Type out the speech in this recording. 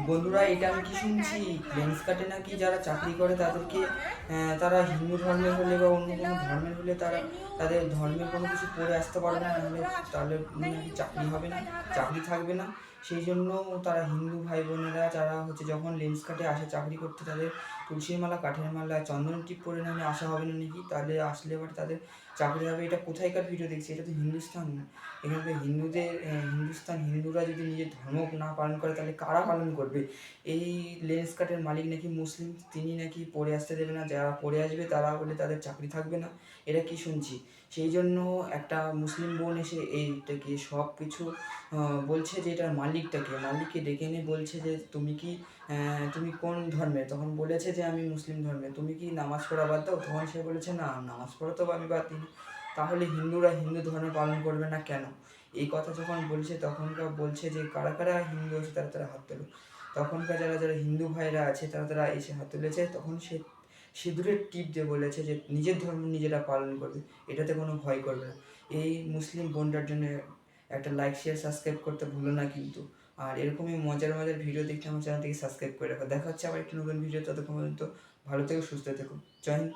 বন্ধুরা, এটা আমি কি শুনছি, লেন্স কাটে নাকি যারা চাকরি করে তাদেরকে তারা হিন্দু ধর্মের হলে বা অন্য কোনো ধর্মের হলে তারা তাদের ধর্মের কোনো কিছু পড়ে আসতে পারবে না, নাহলে তাহলে নাকি চাকরি হবে না, চাকরি থাকবে না। সেই জন্য তারা হিন্দু ভাই বোনেরা যারা হচ্ছে যখন লেন্স কাটে আসে চাকরি করতে, তাদের তুলসীর মালা, কাঠের মালা, চন্দন টিপ পরে নাহলে আসা হবে না নাকি, তাহলে আসলে এবার তাদের চাকরি হবে। এটা কোথায়কার ভিডিও দেখছি? এটা তো হিন্দুস্তান। এখানে তো হিন্দুদের হিন্দুরা যদি নিজের ধর্ম না পালন করে তাহলে কারা পালন করবে? এই লেন্স কার্টের মালিক নাকি মুসলিম, তিনি নাকি পড়ে আসতে দেবে না, যারা পড়ে আসবে তারা বলে তাদের চাকরি থাকবে না। এটা কি শুনছি? সেই জন্য একটা মুসলিম বোন এসে এইটাকে সব কিছু বলছে যে এটার মালিককে ডেকে এনে বলছে যে তুমি কোন ধর্মের? তখন বলেছে যে আমি মুসলিম ধর্মের। তুমি কি নামাজ পড়া বাদ দাও? তখন সে বলেছে না, নামাজ পড়া তো আমি বাদ দিই। তাহলে হিন্দুরা হিন্দু ধর্ম পালন করবে না কেন? এই কথা যখন বলছে তখনকার বলছে যে কারা কারা হিন্দু আছে তারা তারা হাত তোলো। তখনকার যারা যারা হিন্দু ভাইরা আছে তারা তারা এসে হাত তুলেছে। তখন সে সিঁদুরের টিপ দিয়ে বলেছে যে নিজের ধর্ম নিজেরা পালন করবে, এটাতে কোনো ভয় করবে না। এই মুসলিম বোনটার জন্য একটা লাইক, শেয়ার, সাবস্ক্রাইব করতে ভুলো না কিন্তু। আর এরকমই মজার মজার ভিডিও দেখতে আমার চ্যানেলটিকে সাবস্ক্রাইব করে রাখো। দেখা হচ্ছে আবার একটি নতুন ভিডিও। ততক্ষণ পর্যন্ত ভালো থেকো, সুস্থ থেকো। জয় হিন্দ।